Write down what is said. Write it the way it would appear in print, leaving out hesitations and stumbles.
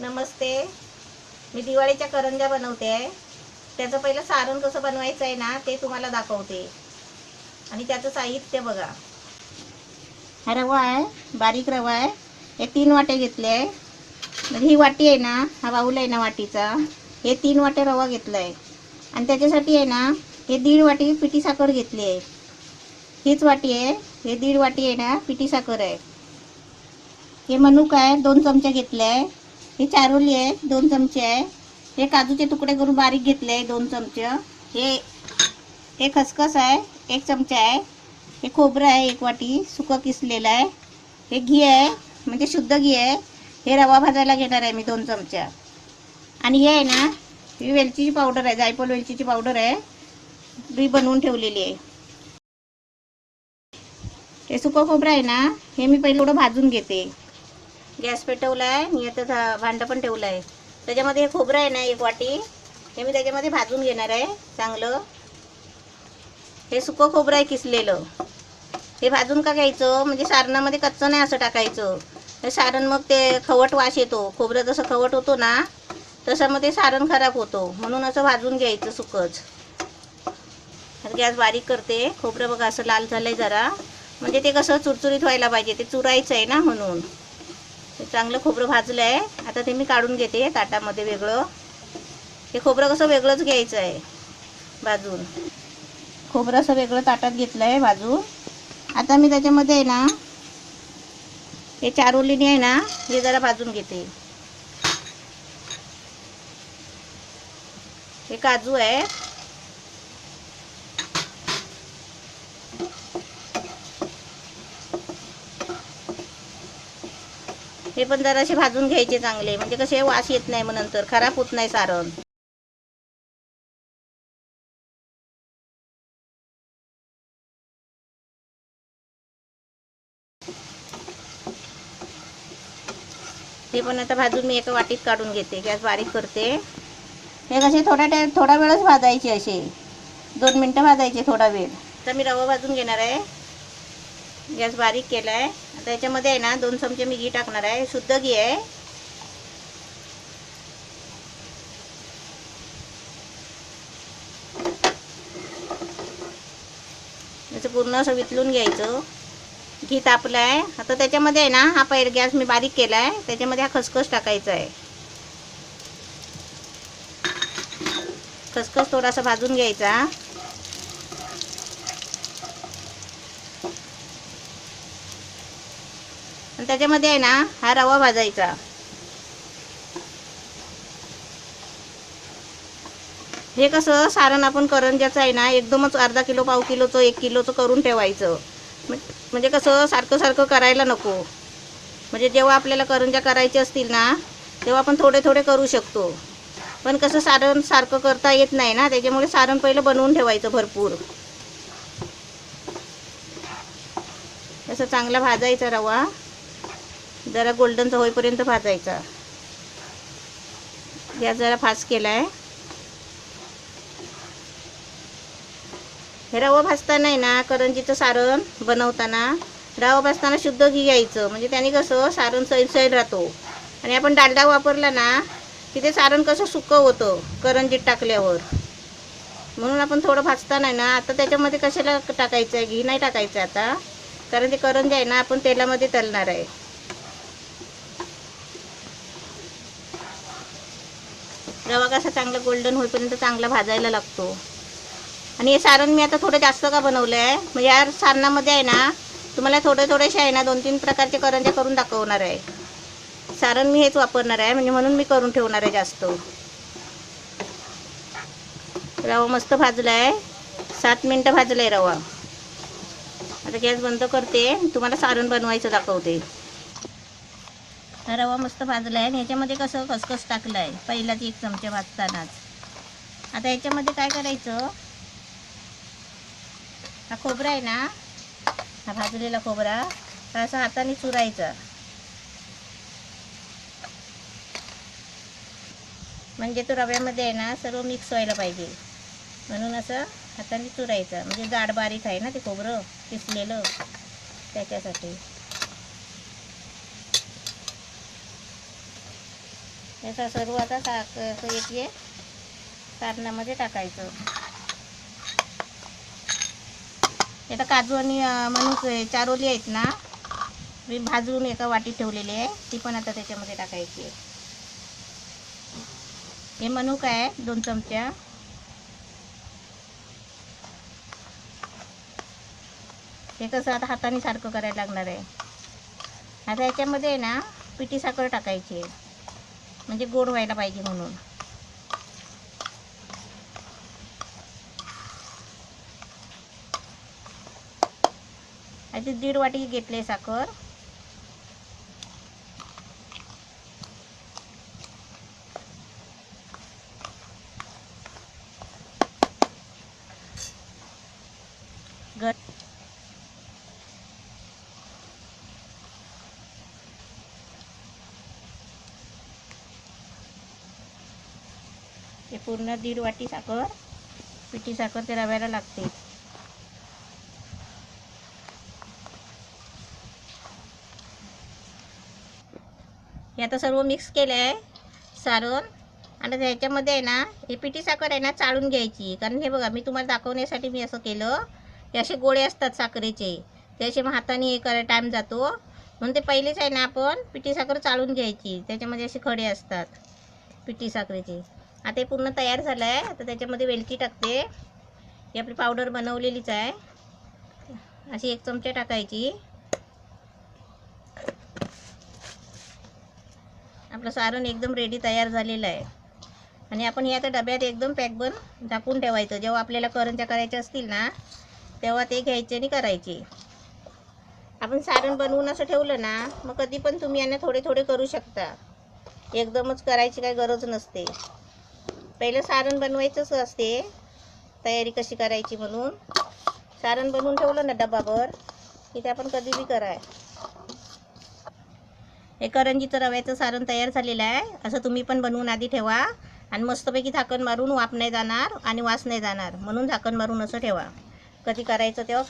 नमस्ते. मी दिवाळीच्या करंज्या बनवते आहे. त्याचं पहिलं सारण कसं बनवायचं आहे ना ते तुम्हाला दाखवते. आणि त्याचं साहित्य बघा. हा रवा आहे, बारीक रवा आहे. हे 3 वाटे घेतले आहे. म्हणजे ही वाटी आहे ना, हा बाऊल आहे ना वाटीचा, हे 3 वाटे रवा घेतला आहे. आणि त्याच्यासाठी आहे ना हे 1.5 वाटी पिठी साखर घेतली आहे. हीच वाटी आहे, हे 1.5 वाटी आहे ना पिठी साखर आहे. हे मनुका आहे 2 चमचे घेतले आहे. हे चारोली आहे 2 चमचे आहे. हे काजूचे तुकडे करून बारीक घेतले आहे 2 चमचे. हे खसखस आहे 1 चमचा आहे. हे खोबरं आहे 1 वाटी सुकं किसलेलं आहे. हे घी आहे म्हणजे शुद्ध घी आहे. हे रवा भाजायला घेणार आहे मी 2 चमचा. आणि हे आहे ना ही वेलचीची पावडर आहे, जायफळ वेलचीची पावडर आहे, मी बनवून ठेवलेली आहे. हे सुकं खोबरं आहे ना, हे मी पहिलं थोडं भाजून घेते. गॅस पेटवला आहे आणि आता भांडं पण ठेवलं आहे. त्याच्यामध्ये हे खोबरं आहे ना 1 वाटी, हे मी त्याच्यामध्ये भाजून घेणार आहे चांगलं. हे सुकं खोबरं आहे किसलेलं. हे भाजून का घ्यायचं म्हणजे सारणामध्ये कच्चं नाही असं टाकायचं. हे सारण मग ते खवट वास येतो. खोबरं जसं खवट होतो ना तसं मग ते सारण खराब होतो, म्हणून असं भाजून घ्यायचं सुकंच. आता गॅस बारीक करते. खोबरं बघा असं लाल झालंय जरा, म्हणजे ते कसं चुरचुरीत व्हायला पाहिजे, ते चुरायचं आहे ना म्हणून. ते चांगलं खोबरं भाजलं आहे. आता ते मी काढून घेते ताटामध्ये वेगळं. हे खोबरं कसं वेगळंच घ्यायचं आहे भाजून. खोबरं असं वेगळं ताटात घेतलं आहे भाजून. आता मी त्याच्यामध्ये आहे ना हे चारोलीने आहे ना हे जरा भाजून घेते. हे काजू आहे, हे पण जरासे भाजून घ्यायचे चांगले, म्हणजे कसे वास येत नाही, मग नंतर खराब होत नाही सारण. हे पण आता भाजून मी एका वाटीत काढून घेते. गॅस बारीक करते. हे कसे थोडा वेळच भाजायचे, असे 2 मिनटं भाजायचे थोडा वेळ. आता मी रवा भाजून घेणार आहे. गॅस बारीक केला आहे. आता याच्यामध्ये आहे ना 2 चमचे मी घी टाकणार आहे, शुद्ध घी आहे. याचं पूर्ण असं वितळून घ्यायचं. घी तापलं आहे. आता त्याच्यामध्ये आहे ना हा पहिला गॅस मी बारीक केला आहे, त्याच्यामध्ये हा खसखस टाकायचा आहे. खसखस थोडासा भाजून घ्यायचा. आणि त्याच्यामध्ये आहे ना हा रवा भाजायचा. हे कसं सारण आपण करंज्याचं आहे ना एकदमच अर्धा किलो, पाव किलोचं, 1 किलोचं करून ठेवायचं. म्हणजे कसं सारखं सारखं करायला नको. म्हणजे जेव्हा आपल्याला करंज्या करायचे असतील ना तेव्हा आपण थोडे थोडे करू शकतो. पण कसं सारण सारखं करता येत नाही ना, त्याच्यामुळे सारण पहिलं बनवून ठेवायचं भरपूर. असं चांगला भाजायचा रवा, जरा गोल्डनचा होईपर्यंत भाजायचा. गॅस जरा फास्ट केला आहे. हे रवा भाजताना आहे ना, करंजीचं सारण बनवताना रवा भाजताना शुद्ध घी घ्यायचं, म्हणजे त्याने कसं सारण सैल राहतो. आणि आपण डालडा वापरला ना की ते सारण कसं सुकं होतं करंजीत टाकल्यावर. म्हणून आपण थोडं भाजताना आहे ना, आता त्याच्यामध्ये कशाला टाकायचं आहे, घी नाही टाकायचं आता, कारण ते करंजी आहे ना आपण तेलामध्ये तळणार आहे. रवा कसा चांगला गोल्डन होईपर्यंत चांगला भाजायला लागतो. आणि हे सारण मी आता थोडं जास्त का बनवलं आहे, म्हणजे या सारणामध्ये आहे ना तुम्हाला थोडेसे आहे ना 2-3 प्रकारचे करंज्या करून दाखवणार आहे. सारण मी हेच वापरणार आहे, म्हणजे म्हणून मी करून ठेवणार आहे जास्त. रवा मस्त भाजला आहे, 7 मिनटं भाजला आहे रवा. आता गॅस बंद करते, तुम्हाला सारण बनवायचं दाखवते. रवा मस्त भाजला आहे आणि ह्याच्यामध्ये कसं खसखस टाकलं आहे पहिलाच 1 चमचा भाजतानाच. आता याच्यामध्ये काय करायचं, हा खोबरा आहे ना, हा भाजलेला खोबरा असा हाताने चुरायचा, म्हणजे तो रव्यामध्ये आहे ना सर्व मिक्स व्हायला पाहिजे. म्हणून असं हाताने चुरायचं, म्हणजे जाड बारीक आहे ना ते खोबरं किसलेलं, त्याच्यासाठी. याचा सर्व आता असं एक सारणामध्ये टाकायचं. आता काजू आणि मनुक चारोली आहेत ना, मी भाजून एका वाटीत ठेवलेली आहे, ती पण आता त्याच्यामध्ये टाकायची आहे. हे मनुक आहे 2 चमचा. हे कसं आता हाताने सारखं करायला लागणार आहे. आता याच्यामध्ये आहे ना पिठी साखर टाकायची आहे, म्हणजे गोड व्हायला पाहिजे म्हणून. आता 1.5 वाटी घेतली साखर. हे पूर्ण 1.5 वाटी साखर, पिठी साखर ते रव्याला लागते. हे आता सर्व मिक्स केलं आहे सारण. आणि त्याच्यामध्ये आहे ना हे पिठी साखर आहे ना चाळून घ्यायची. कारण हे बघा, मी तुम्हाला दाखवण्यासाठी मी असं केलं. हे असे गोळे असतात साखरेचे, त्याचे मग हाताने हे करायला टाईम जातो, म्हणून ते पहिलेच आहे ना आपण पिठी साखर चाळून घ्यायची. त्याच्यामध्ये असे खडे असतात पिठी साखरेचे. आता हे पूर्ण तयार झालं आहे. आता त्याच्यामध्ये वेलची टाकते. ही आपली पावडर बनवलेलीच आहे, अशी 1 चमचा टाकायची. आपलं सारण एकदम रेडी तयार झालेलं आहे. आणि आपण हे आता डब्यात एकदम पॅक बन झाकून ठेवायचं. जेव्हा आपल्याला करंज्या करायच्या असतील ना, तेव्हा ते घ्यायचे आणि करायचे. आपण सारण बनवून असं ठेवलं ना, मग कधी पण तुम्ही यांना थोडे थोडे करू शकता. एकदमच करायची काही गरज नसते. पहिलं सारण बनवायचंच असते, तयारी कशी करायची म्हणून. सारण बनवून ठेवलं ना डब्बाभर, की ते आपण कधी बी कराय. हे करंजीचं रव्याचं सारण तयार झालेलं आहे. असं तुम्ही पण बनवून आधी ठेवा. आणि मस्तपैकी झाकण मारून वाफ नाही जाणार आणि वास नाही जाणार, म्हणून झाकण मारून असं ठेवा. कधी करायचं तेव्हा